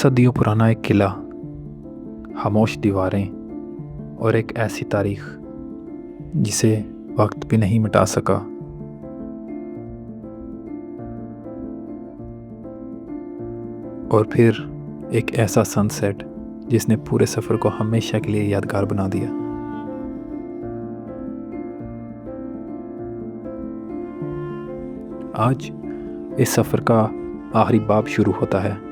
सदियों पुराना एक किला, खामोश दीवारें और एक ऐसी तारीख जिसे वक्त भी नहीं मिटा सका। और फिर एक ऐसा सनसेट जिसने पूरे सफ़र को हमेशा के लिए यादगार बना दिया। आज इस सफ़र का आखिरी बाब शुरू होता है।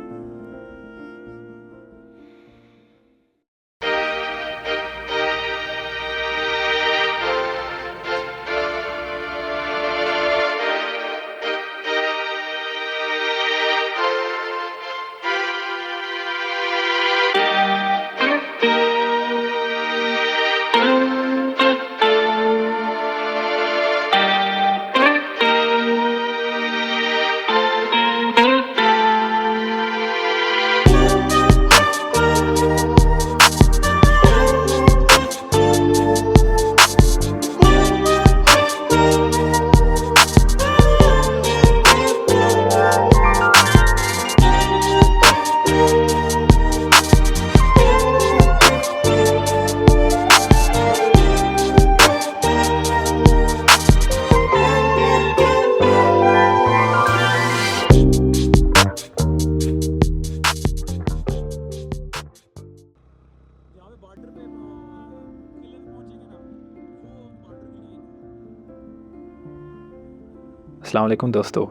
अस्सलाम वालेकुम दोस्तों,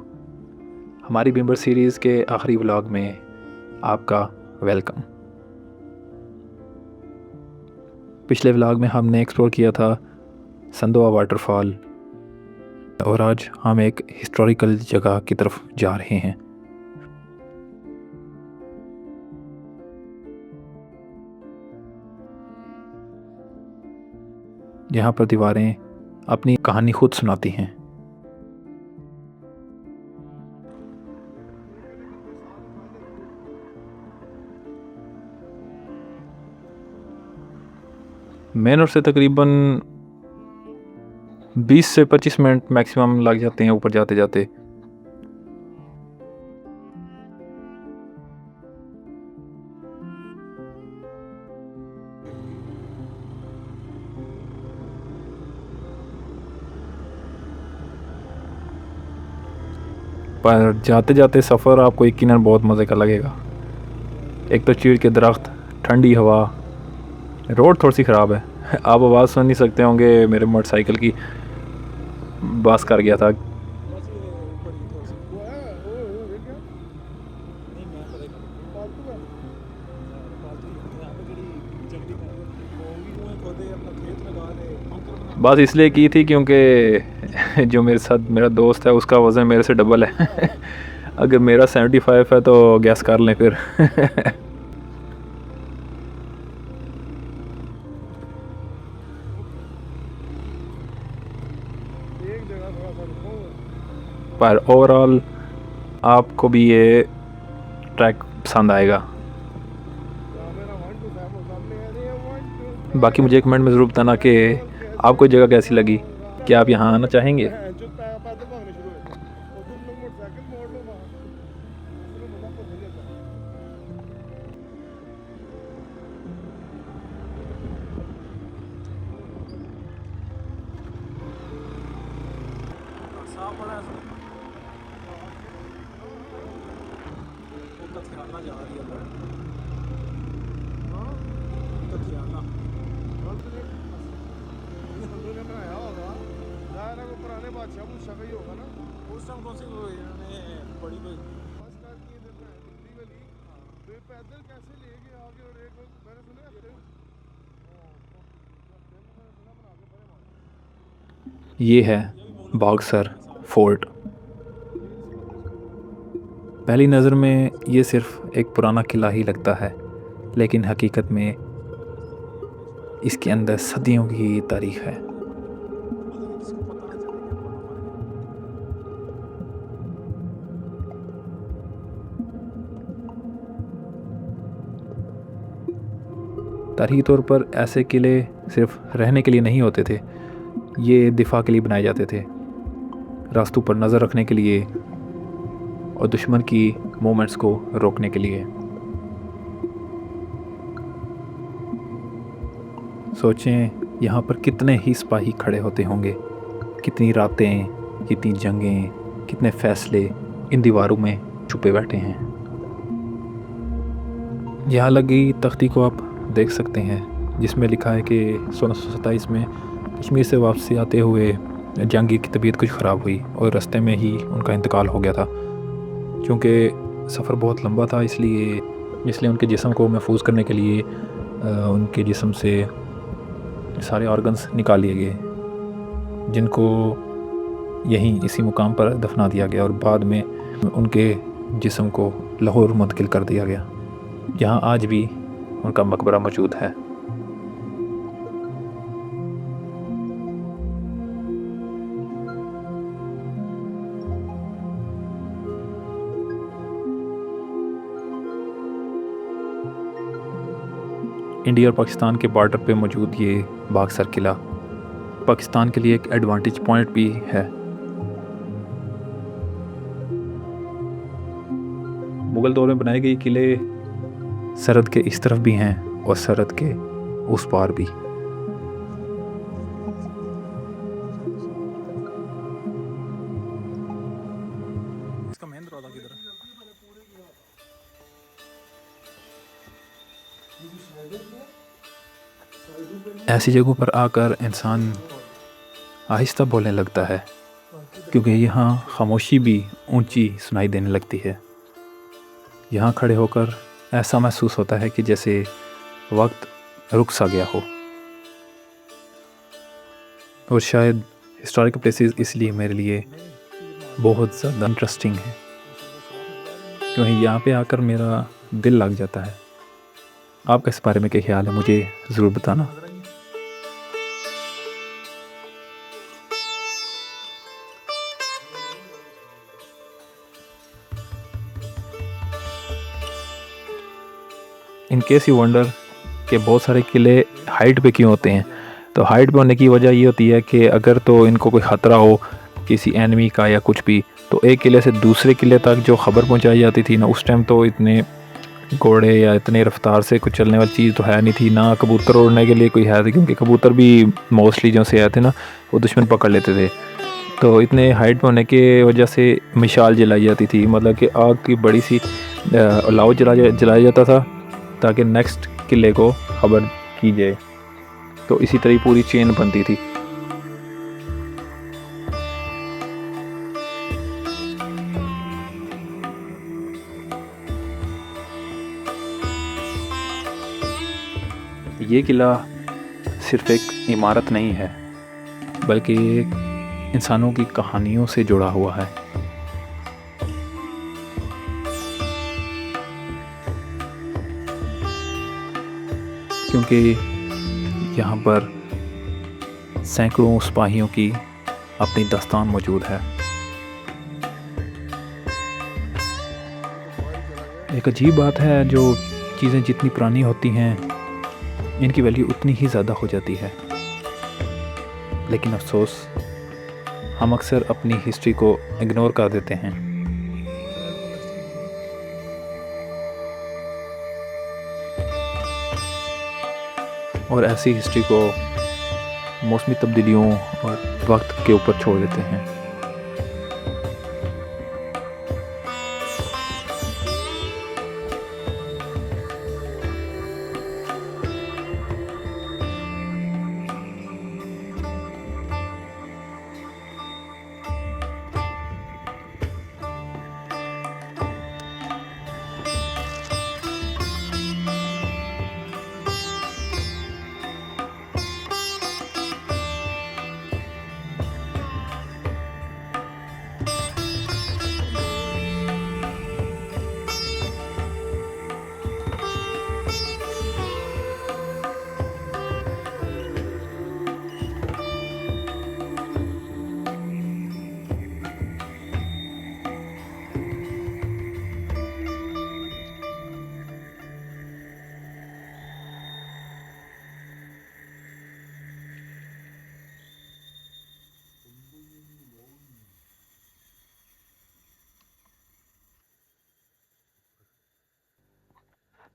हमारी बिम्बर सीरीज़ के आखिरी व्लॉग में आपका वेलकम। पिछले व्लॉग में हमने एक्सप्लोर किया था संदोआ वाटरफॉल और आज हम एक हिस्टोरिकल जगह की तरफ जा रहे हैं। यहाँ पर दीवारें अपनी कहानी खुद सुनाती हैं। मेन रोड से तकरीबन 20 से 25 मिनट मैक्सिमम लग जाते हैं ऊपर जाते जाते। पर जाते जाते सफ़र आपको यकीनन बहुत मज़े का लगेगा। एक तो चीड़ के दरख्त, ठंडी हवा, रोड थोड़ी सी ख़राब है। आप आवाज़ सुन नहीं सकते होंगे, मेरे मोटरसाइकिल की बस कर गया था। बस इसलिए की थी क्योंकि जो मेरे साथ मेरा दोस्त है उसका वज़न मेरे से डबल है। अगर मेरा 75 है तो गैस कर लें फिर। पर ओवरऑल आपको भी ये ट्रैक पसंद आएगा। बाकी मुझे कमेंट में ज़रूर बताना कि आपको जगह कैसी लगी, क्या आप यहाँ आना चाहेंगे। ये है बागसर फोर्ट। पहली नज़र में ये सिर्फ एक पुराना किला ही लगता है, लेकिन हकीकत में इसके अंदर सदियों की तारीख है। तारीखी तौर पर ऐसे किले सिर्फ रहने के लिए नहीं होते थे, ये दिफा के लिए बनाए जाते थे, रास्तों पर नज़र रखने के लिए और दुश्मन की मूवमेंट्स को रोकने के लिए। सोचें यहाँ पर कितने ही सिपाही खड़े होते होंगे, कितनी रातें, कितनी जंगें, कितने फैसले इन दीवारों में छुपे बैठे हैं। यहाँ लगी तख्ती को आप देख सकते हैं, जिसमें लिखा है कि 1627 में कश्मीर से वापसी आते हुए जहांगीर की तबीयत कुछ ख़राब हुई और रास्ते में ही उनका इंतकाल हो गया था। क्योंकि सफ़र बहुत लंबा था, इसलिए उनके जिस्म को महफूज करने के लिए उनके जिस्म से सारे ऑर्गन्स निकाल लिए गए, जिनको यहीं इसी मुकाम पर दफना दिया गया और बाद में उनके जिस्म को लाहौर मुंतकिल कर दिया गया। यहाँ आज भी उनका मकबरा मौजूद है। इंडिया और पाकिस्तान के बॉर्डर पे मौजूद ये बागसर किला पाकिस्तान के लिए एक एडवांटेज पॉइंट भी है। मुग़ल दौर में बनाए गए किले सरहद के इस तरफ भी हैं और सरहद के उस पार भी। इसका मेन दरवाज़ा किधर है? ऐसी जगहों पर आकर इंसान आहिस्ता बोलने लगता है, क्योंकि यहाँ खामोशी भी ऊंची सुनाई देने लगती है। यहाँ खड़े होकर ऐसा महसूस होता है कि जैसे वक्त रुक सा गया हो। और शायद हिस्टोरिकल प्लेसेस इसलिए मेरे लिए बहुत ज़्यादा इंटरेस्टिंग है, क्योंकि यहाँ पे आकर मेरा दिल लग जाता है। आपका इस बारे में क्या ख्याल है, मुझे ज़रूर बताना। इन केस यू वंडर कि बहुत सारे किले हाइट पे क्यों होते हैं, तो हाइट पे होने की वजह ये होती है कि अगर तो इनको कोई ख़तरा हो किसी एनिमी का या कुछ भी, तो एक किले से दूसरे किले तक जो ख़बर पहुंचाई जाती थी ना, उस टाइम तो इतने घोड़े या इतने रफ्तार से कुछ चलने वाली चीज़ तो है नहीं थी, ना कबूतर उड़ने के लिए कोई है थी, क्योंकि कबूतर भी मोस्टली जो से आए थे ना वो दुश्मन पकड़ लेते थे। तो इतने हाइट पे होने की वजह से मिसाल जलाई जाती थी, मतलब कि आग की बड़ी सी अलाव जलाया जाता था ताकि नेक्स्ट किले को खबर की जाए। तो इसी तरह पूरी चेन बनती थी। ये किला सिर्फ एक इमारत नहीं है, बल्कि एक इंसानों की कहानियों से जुड़ा हुआ है। क्योंकि यहाँ पर सैकड़ों सिपाहियों की अपनी दास्तान मौजूद है। एक अजीब बात है, जो चीज़ें जितनी पुरानी होती हैं इनकी वैल्यू उतनी ही ज़्यादा हो जाती है। लेकिन अफसोस हम अक्सर अपनी हिस्ट्री को इग्नोर कर देते हैं। और ऐसी हिस्ट्री को मौसमी तब्दीलियों और वक्त के ऊपर छोड़ देते हैं।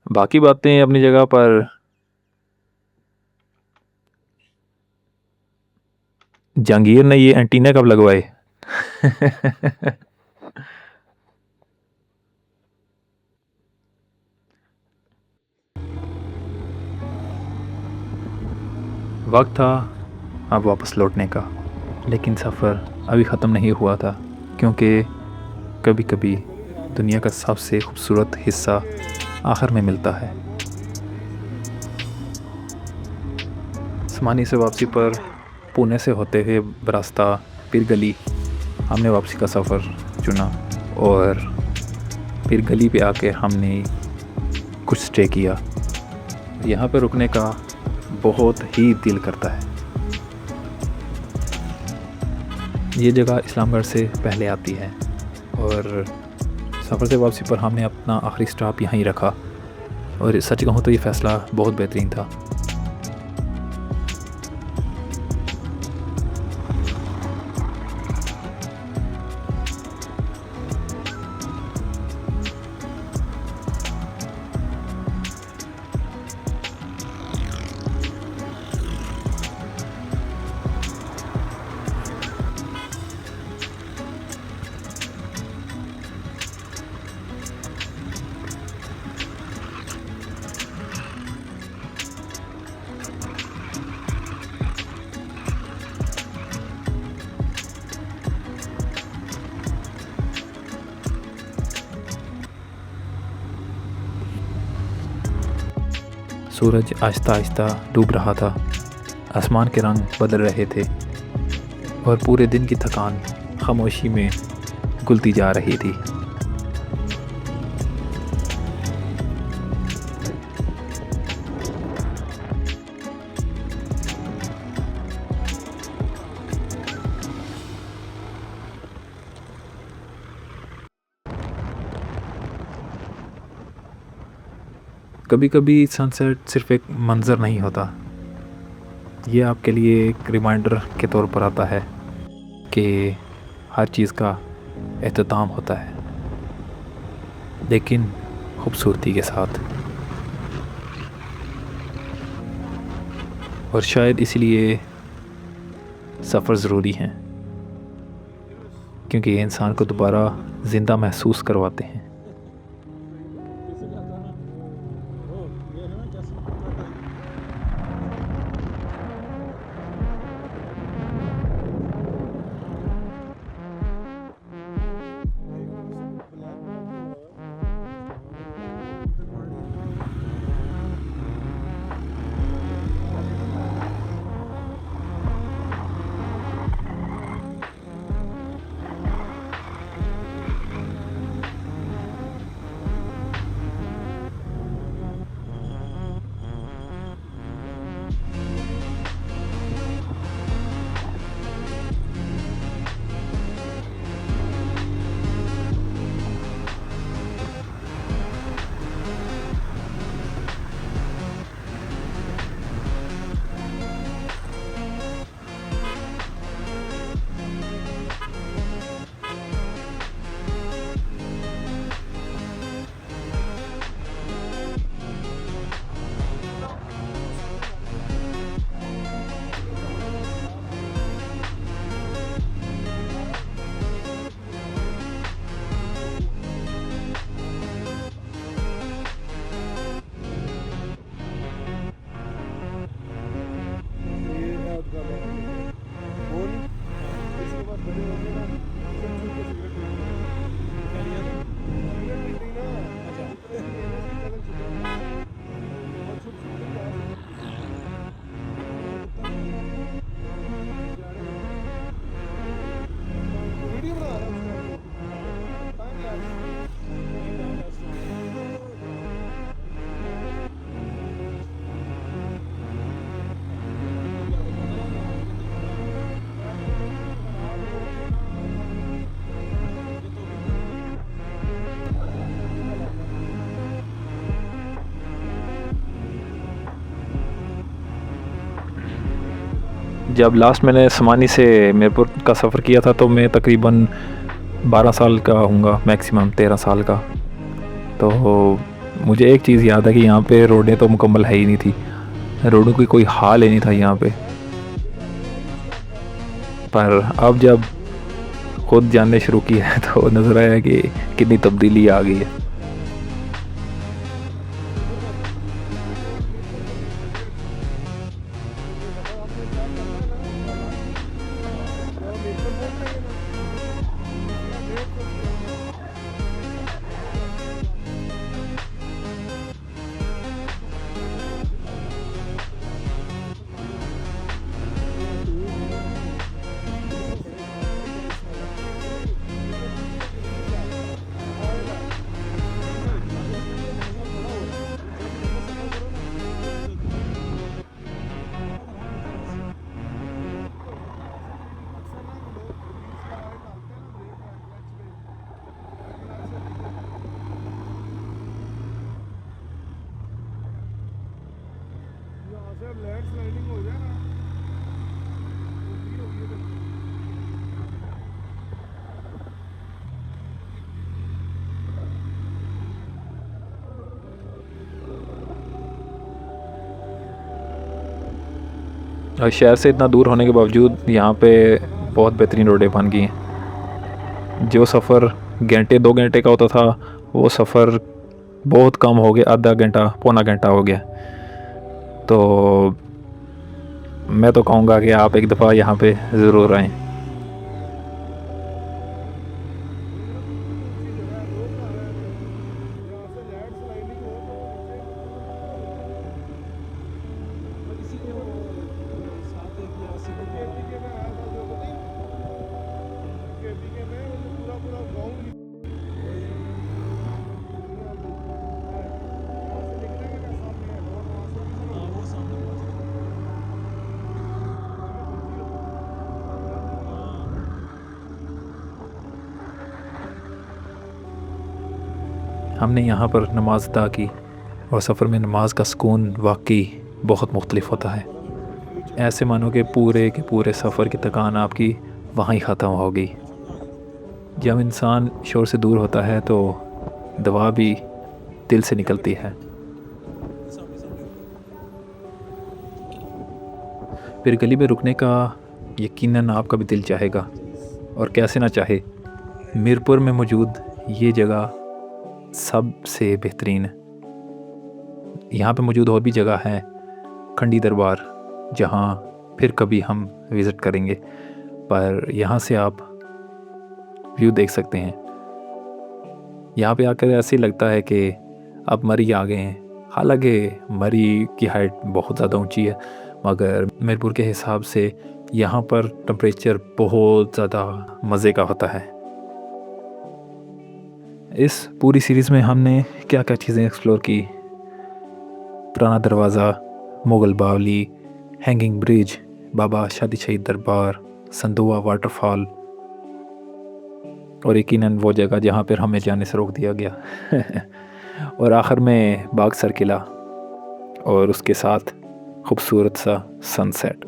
बाकी बातें अपनी जगह पर, जहांगीर ने ये एंटीना कब लगवाए? वक्त था अब वापस लौटने का, लेकिन सफ़र अभी ख़त्म नहीं हुआ था, क्योंकि कभी कभी दुनिया का सबसे खूबसूरत हिस्सा आखिर में मिलता है। समानी से वापसी पर पुणे से होते हुए रास्ता पीर गली हमने वापसी का सफ़र चुना, और पीर गली पे आके हमने कुछ स्टे किया। यहाँ पे रुकने का बहुत ही दिल करता है। ये जगह इस्लामगढ़ से पहले आती है, और सफ़र से वापसी पर हमने अपना आखिरी स्टॉप यहीं रखा, और सच कहूँ तो ये फ़ैसला बहुत बेहतरीन था। सूरज आहिस्ता आहिस्ता डूब रहा था, आसमान के रंग बदल रहे थे, और पूरे दिन की थकान खामोशी में घुलती जा रही थी। कभी कभी सनसेट सिर्फ एक मंज़र नहीं होता, ये आपके लिए एक रिमाइंडर के तौर पर आता है कि हर चीज़ का एहतमाम होता है, लेकिन खूबसूरती के साथ। और शायद इसलिए सफ़र ज़रूरी हैं, क्योंकि ये इंसान को दोबारा ज़िंदा महसूस करवाते हैं। जब लास्ट मैंने समानी से मीरपुर का सफ़र किया था, तो मैं तकरीबन 12 साल का होऊंगा, मैक्सिमम 13 साल का। तो मुझे एक चीज़ याद है कि यहाँ पे रोडें तो मुकम्मल है ही नहीं थी, रोडों की कोई हाल ही नहीं था यहाँ पे। पर अब जब खुद जानने शुरू किया है तो नज़र आया कि कितनी तब्दीली आ गई है। लैंडस्लाइडिंग हो जाए ना। और शहर से इतना दूर होने के बावजूद यहाँ पे बहुत बेहतरीन रोडें बन गई हैं। जो सफ़र घंटे 2 घंटे का होता था वो सफ़र बहुत कम हो गया, आधा घंटा पौना घंटा हो गया। तो मैं तो कहूँगा कि आप एक दफ़ा यहाँ पे ज़रूर आएँ। हमने यहाँ पर नमाज़ अदा की और सफ़र में नमाज का सुकून वाकई बहुत मुख्तलिफ होता है। ऐसे मानो कि पूरे सफ़र की थकान आपकी वहाँ ही ख़त्म होगी। जब इंसान शोर से दूर होता है तो दवा भी दिल से निकलती है। फिर गली में रुकने का यकीनन आपका भी दिल चाहेगा, और कैसे ना चाहे। मीरपुर में मौजूद ये जगह सबसे बेहतरीन है। यहाँ पे मौजूद और भी जगह है, खंडी दरबार, जहाँ फिर कभी हम विज़िट करेंगे, पर यहाँ से आप व्यू देख सकते हैं। यहाँ पे आकर ऐसे लगता है कि अब मरी आ गए हैं। हालांकि मरी की हाइट बहुत ज़्यादा ऊंची है, मगर मीरपुर के हिसाब से यहाँ पर टेम्परेचर बहुत ज़्यादा मज़े का होता है। इस पूरी सीरीज़ में हमने क्या क्या चीज़ें एक्सप्लोर की: पुराना दरवाज़ा, मुग़ल बावली, हैंगिंग ब्रिज, बाबा शादी शहीद दरबार, संदुआ वाटरफॉल, और यकीनन वो जगह जहाँ पर हमें जाने से रोक दिया गया और आखिर में बागसर किला और उसके साथ खूबसूरत सा सनसेट।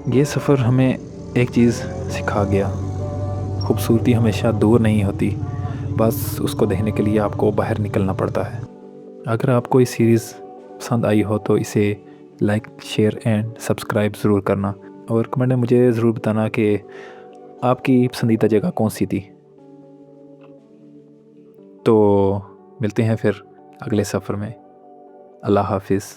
ये सफ़र हमें एक चीज़ सिखा गया: खूबसूरती हमेशा दूर नहीं होती, बस उसको देखने के लिए आपको बाहर निकलना पड़ता है। अगर आपको ये सीरीज़ पसंद आई हो तो इसे लाइक, शेयर एंड सब्सक्राइब ज़रूर करना, और कमेंट में मुझे ज़रूर बताना कि आपकी पसंदीदा जगह कौन सी थी। तो मिलते हैं फिर अगले सफ़र में। अल्लाह हाफिज़।